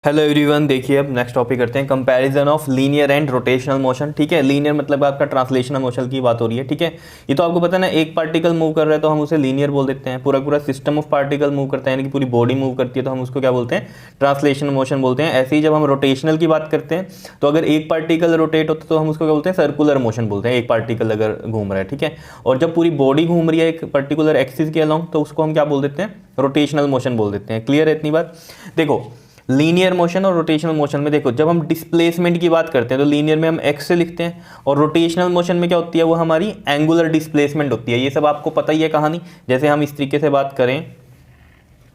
Hello everyone, देखिए अब next topic करते हैं comparison of linear and rotational motion. ठीक है, लीनियर मतलब आपका ट्रांसलेशनल मोशन की बात हो रही है। ठीक है, ये तो आपको पता है ना, एक पार्टिकल मूव कर रहा है तो हम उसे लीनियर बोल देते हैं। पूरा पूरा सिस्टम ऑफ पार्टिकल मूव करता है, यानी कि पूरी बॉडी मूव करती है, तो हम उसको क्या बोलते हैं? ट्रांसलेशनल मोशन बोलते हैं। ऐसे ही जब हम रोटेशनल की बात करते हैं तो अगर एक पार्टिकल रोटेट होता है तो हम उसको क्या बोलते हैं? सर्कुलर मोशन बोलते हैं, एक पार्टिकल अगर घूम रहा है। ठीक है, और जब पूरी बॉडी घूम रही है एक पर्टिकुलर एक्सिस के अलोंग तो उसको हम क्या बोल देते हैं? रोटेशनल मोशन बोल देते हैं। क्लियर है इतनी बात? देखो, लीनियर मोशन और रोटेशनल मोशन में देखो, जब हम डिस्प्लेसमेंट की बात करते हैं तो लीनियर में हम एक्स से लिखते हैं, और रोटेशनल मोशन में क्या होती है? वो हमारी एंगुलर डिस्प्लेसमेंट होती है। ये सब आपको पता ही है कहानी। जैसे हम इस तरीके से बात करें,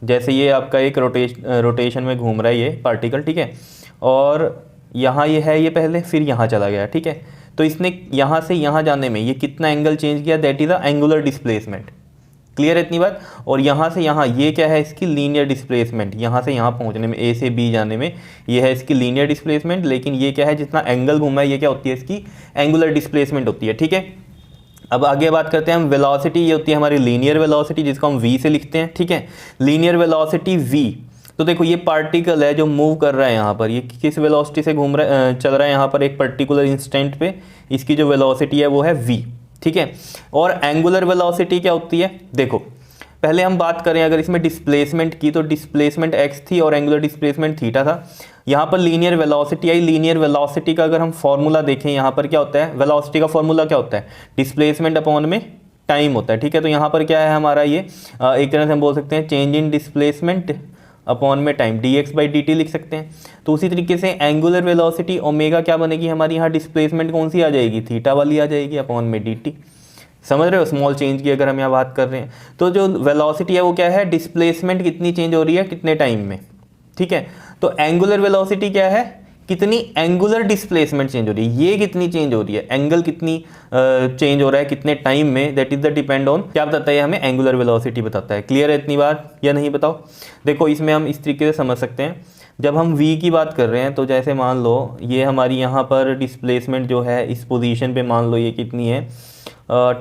जैसे ये आपका एक रोटेशन में घूम रहा है ये पार्टिकल। ठीक है, और यहाँ ये है, ये पहले फिर यहाँ चला गया। ठीक है, तो इसने यहाँ से यहाँ जाने में ये कितना एंगल चेंज किया? That is the angular displacement. Clear है इतनी बात? और यहाँ से यहाँ ये क्या है? इसकी लीनियर डिस्प्लेसमेंट। यहाँ से यहाँ पहुँचने में, ए से बी जाने में, ये है इसकी लीनियर डिस्प्लेसमेंट। लेकिन ये क्या है? जितना एंगल घूमा है ये क्या होती है? इसकी एंगुलर डिस्प्लेसमेंट होती है। ठीक है, अब आगे बात करते हैं हम वेलोसिटी। ये होती है हमारी लीनियर वेलोसिटी, जिसको हम वी से लिखते हैं। ठीक है, लीनियर वेलोसिटी वी। तो देखो, ये पार्टिकल है जो मूव कर रहा है यहाँ पर, ये किस वेलोसिटी से घूम रहा है, चल रहा है यहाँ पर एक पर्टिकुलर इंस्टेंट पे। इसकी जो वेलोसिटी है वो है वी। ठीक है, और एंगुलर वेलोसिटी क्या होती है? देखो, पहले हम बात करें अगर इसमें डिस्प्लेसमेंट की, तो डिस्प्लेसमेंट एक्स थी और एंगुलर डिस्प्लेसमेंट थीटा था। यहाँ पर लीनियर वेलोसिटी आई। लीनियर वेलोसिटी का अगर हम फॉर्मूला देखें, यहाँ पर क्या होता है? वेलोसिटी का फॉर्मूला क्या होता है? डिस्प्लेसमेंट अपॉन में टाइम होता है। ठीक है, तो यहाँ पर क्या है हमारा? ये एक तरह से हम बोल सकते हैं चेंज इन डिस्प्लेसमेंट अपॉन में टाइम, dx/dt लिख सकते हैं। तो उसी तरीके से एंगुलर वेलोसिटी ओमेगा क्या बनेगी हमारी? यहाँ डिस्प्लेसमेंट कौन सी आ जाएगी? थीटा वाली आ जाएगी, अपॉन में dt। समझ रहे हो? स्मॉल चेंज की अगर हम यहाँ बात कर रहे हैं तो जो वेलोसिटी है वो क्या है? डिस्प्लेसमेंट कितनी चेंज हो रही है कितने टाइम में। ठीक है, तो एंगुलर वेलोसिटी क्या है? कितनी एंगुलर डिस्प्लेसमेंट चेंज हो रही है, ये कितनी चेंज हो रही है, एंगल कितनी चेंज हो रहा है कितने टाइम में। That is the depend on, क्या बताता है? हमें एंगुलर वेलोसिटी बताता है। क्लियर है इतनी बात या नहीं बताओ? देखो, इसमें हम इस तरीके से समझ सकते हैं। जब हम v की बात कर रहे हैं तो जैसे मान लो ये हमारी यहाँ पर डिस्प्लेसमेंट जो है इस पोजीशन पे, मान लो ये कितनी है?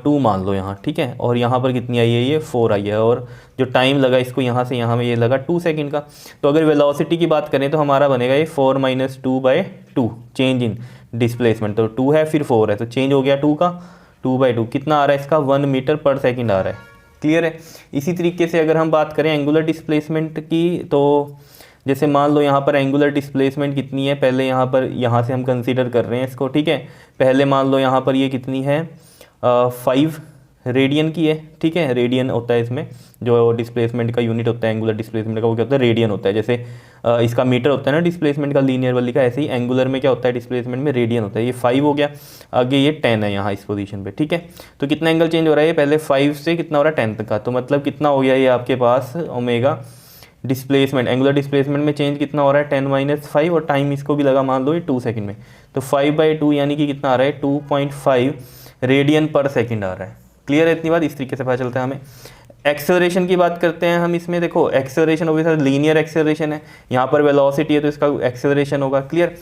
2 मान लो यहाँ। ठीक है, और यहाँ पर कितनी आई है? ये 4 आई है, और जो टाइम लगा इसको यहाँ से यहाँ में ये लगा 2 सेकंड का। तो अगर वेलोसिटी की बात करें तो हमारा बनेगा ये 4 - 2/2 चेंज इन डिस्प्लेसमेंट। तो 2 है फिर 4 है, तो चेंज हो गया 2 का, 2/2 कितना आ रहा है इसका? 1 मीटर पर सेकेंड आ रहा है। क्लियर है? इसी तरीके से अगर हम बात करें एंगुलर डिस्प्लेसमेंट की, तो जैसे मान लो यहाँ पर एंगुलर डिस्प्लेसमेंट कितनी है, पहले यहाँ पर, यहाँ से हम कंसीडर कर रहे हैं इसको। ठीक है, पहले मान लो यहाँ पर ये कितनी है? 5 रेडियन की है। ठीक है, रेडियन होता है इसमें जो डिस्प्लेसमेंट का यूनिट होता है एंगुलर डिस्प्लेसमेंट का, वो क्या होता है? रेडियन होता है। जैसे इसका मीटर होता है ना डिस्प्लेसमेंट का, लीनियर वाली का, ऐसे ही एंगुलर में क्या होता है? डिस्प्लेसमेंट में रेडियन होता है। ये 5 हो गया, आगे ये 10 है यहाँ इस पोजीशन पे। ठीक है, तो कितना एंगल चेंज हो रहा है? ये पहले 5 से कितना हो रहा है? 10 तक का। तो मतलब कितना हो गया ये आपके पास? ओमेगा डिस्प्लेसमेंट, एंगुलर डिस्प्लेसमेंट में चेंज कितना हो रहा है? 10 - 5, और टाइम इसको भी लगा मान लो ये 2 सेकंड में। तो 5/2 यानी कि कितना आ रहा है? 2.5 रेडियन पर सेकंड आ रहा है। क्लियर है इतनी बात? इस तरीके से पता चलता है हमें। एक्सेलरेशन की बात करते हैं हम इसमें। देखो, एक्सेलरेशन ऑब्वियसली लीनियर एक्सेलरेशन है, यहाँ पर वेलोसिटी है तो इसका एक्सेलरेशन होगा। क्लियर?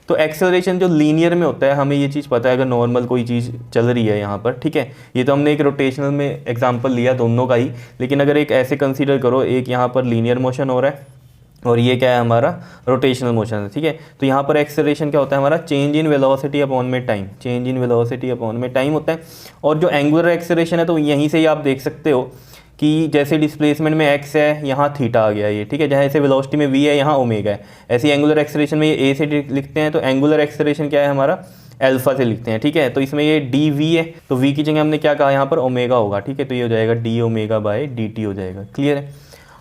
तो एक्सेलरेशन जो लीनियर में होता है, हमें ये चीज़ पता है अगर नॉर्मल कोई चीज़ चल रही है यहाँ पर। ठीक है, ये तो हमने एक रोटेशनल में एग्जांपल लिया दोनों का ही, लेकिन अगर एक ऐसे कंसीडर करो, एक यहाँ पर लीनियर मोशन हो रहा है और ये क्या है हमारा? रोटेशनल मोशन है। ठीक है, तो यहाँ पर एक्सेलरेशन क्या होता है हमारा? चेंज इन वेलोसिटी अपॉन में time, change in velocity upon में टाइम होता है। और जो एंगुलर एक्सेलरेशन है तो यहीं से ही आप देख सकते हो कि जैसे डिस्प्लेसमेंट में x है, यहाँ थीटा आ गया ये। ठीक है, जैसे वेलोसिटी में v है, यहाँ ओमेगा है। ऐसे एंगुलर एक्सेलरेशन में ये a से लिखते हैं, तो एंगुलर एक्सेलरेशन क्या है हमारा? अल्फा से लिखते हैं। ठीक है, तो इसमें ये dv है, तो v की जगह हमने क्या कहा? यहाँ पर ओमेगा होगा। ठीक है, तो ये हो जाएगा d/dt हो जाएगा। क्लियर है?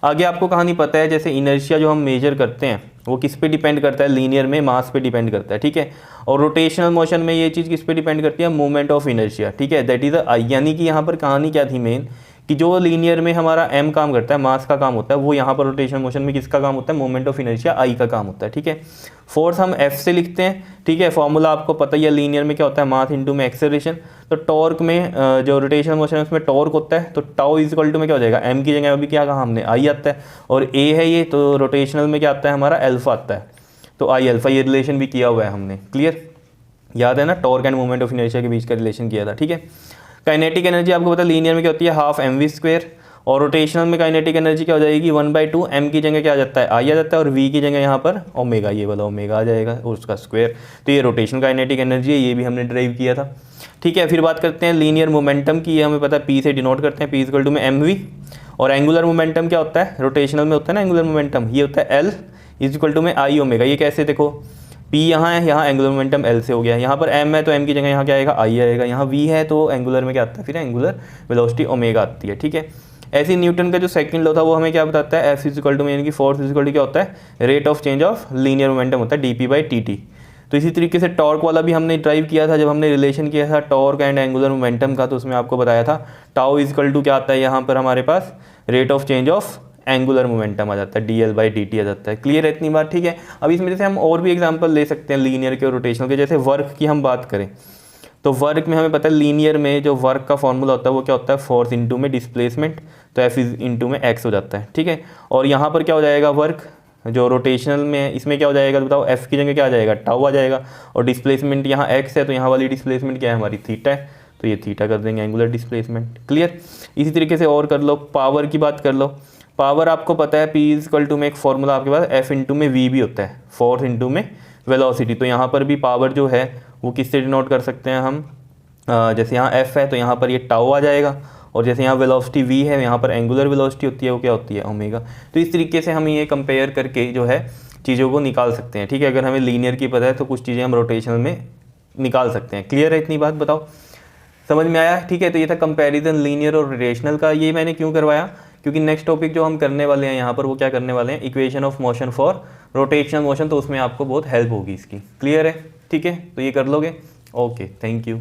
आगे आपको कहानी पता है, जैसे इनर्शिया जो हम मेजर करते हैं वो किस पे डिपेंड करता है? लीनियर में मास पे डिपेंड करता है। ठीक है, और रोटेशनल मोशन में ये चीज़ किस पे डिपेंड करती है? Moment of inertia. ठीक है, दैट इज यानी कि यहाँ पर कहानी क्या थी मेन, कि जो लीनियर में हमारा m काम करता है, मास का काम होता है, वो यहाँ पर रोटेशन मोशन में किसका काम होता है? मोमेंट ऑफ इनर्शिया I का काम होता है। ठीक है, फोर्स हम F से लिखते हैं। ठीक है, फॉर्मूला आपको पता ही है, लीनियर में क्या होता है? मास इंटू में एक्सेलरेशन। तो टॉर्क में जो रोटेशनल मोशन है उसमें टॉर्क होता है, तो टाउ इज इक्वल टू में क्या हो जाएगा? m की जगह अभी क्या कहा हमने? I आता है, और a है ये, तो रोटेशनल में क्या आता है हमारा? अल्फा आता है, तो I अल्फा, ये रिलेशन भी किया हुआ है हमने। क्लियर? याद है ना, torque end moment of inertia के बीच का रिलेशन किया था। ठीक है, काइनेटिक एनर्जी आपको पता है लीनियर में क्या होती है? ½ mv², और रोटेशनल में काइनेटिक एनर्जी क्या हो जाएगी 1/2 m की जगह क्या आ जाता है आई आ जाता है और v की जगह यहाँ पर ओमेगा, ये वाला ओमेगा आ जाएगा और उसका स्क्वायर। तो ये रोटेशनल काइनेटिक एनर्जी है, ये भी हमने ड्राइव किया था। ठीक है, फिर बात करते हैं लीनियर मोमेंटम की। ये हमें पता है p से डिनोट करते हैं, p इक्वल टू में mv। और एंगुलर मोमेंटम क्या होता है, रोटेशनल में होता है ना एंगुलर मोमेंटम, ये होता है l इक्वल टू में आई ओमेगा। ये कैसे देखो, p यहाँ है, यहाँ एंगुलर मोमेंटम l से हो गया, यहाँ पर m है तो m की जगह यहाँ क्या आएगा i आएगा, यहाँ v है तो एंगुलर में क्या आता है फिर एंगुलर वेलोसिटी ओमेगा आती है। ठीक है, ऐसे न्यूटन का जो सेकंड लॉ था वो हमें क्या बताता है, F इक्वल टू में यानी कि फोर्स इक्वल टू क्या होता है, rate of change of linear momentum होता है dp/dt। तो इसी तरीके से टॉर्क वाला भी हमने ड्राइव किया था, जब हमने रिलेशन किया था टॉर्क एंड एंगुलर मोमेंटम का, तो उसमें आपको बताया था टाउ इक्वल टू क्या आता है, यहाँ पर हमारे पास rate of change of angular momentum आ जाता है, dl/dt आ जाता है। क्लियर है इतनी बात? ठीक है, अब इसमें जैसे हम और भी एग्जांपल ले सकते हैं लीनियर के और रोटेशनल के। जैसे वर्क की हम बात करें तो वर्क में हमें पता है लीनियर में जो वर्क का फॉर्मूला होता है वो क्या होता है, फोर्स इंटू में डिस्प्लेसमेंट, तो एफ इज इंटू में एक्स हो जाता है। ठीक है, और यहाँ पर क्या हो जाएगा वर्क जो रोटेशनल में है इसमें क्या हो जाएगा तो बताओ, एफ की जगह क्या आ जाएगा, टाउ आ जाएगा, और डिस्प्लेसमेंट यहाँ एक्स है तो यहाँ वाली डिस्प्लेसमेंट क्या है हमारी, थीटा है, तो ये थीटा कर देंगे एंगुलर डिस्प्लेसमेंट। क्लियर? इसी तरीके से और कर लो, पावर की बात कर लो। पावर आपको पता है पी इज इक्वल टू में एक फॉर्मूला आपके पास एफ इंटू में वी भी होता है, फोर्स इंटू में वेलोसिटी। तो यहाँ पर भी पावर जो है वो किससे डिनोट कर सकते हैं हम, जैसे यहाँ एफ है तो यहाँ पर ये टाउ आ जाएगा, और जैसे यहाँ वेलोसिटी वी है यहाँ पर एंगुलर वेलोसिटी होती है वो क्या होती है, ओमेगा। तो इस तरीके से हम ये कंपेयर करके जो है चीज़ों को निकाल सकते हैं। ठीक है, अगर हमें लीनियर की पता है तो कुछ चीज़ें हम रोटेशनल में निकाल सकते हैं। क्लियर है इतनी बात? बताओ समझ में आया? ठीक है, तो ये था कंपैरिजन लीनियर और रोटेशनल का। ये मैंने क्यों करवाया, क्योंकि नेक्स्ट टॉपिक जो हम करने वाले हैं यहाँ पर वो क्या करने वाले हैं, equation of motion for rotational motion, तो उसमें आपको बहुत हेल्प होगी इसकी। क्लियर है? ठीक है, तो ये कर लोगे। Okay, thank you.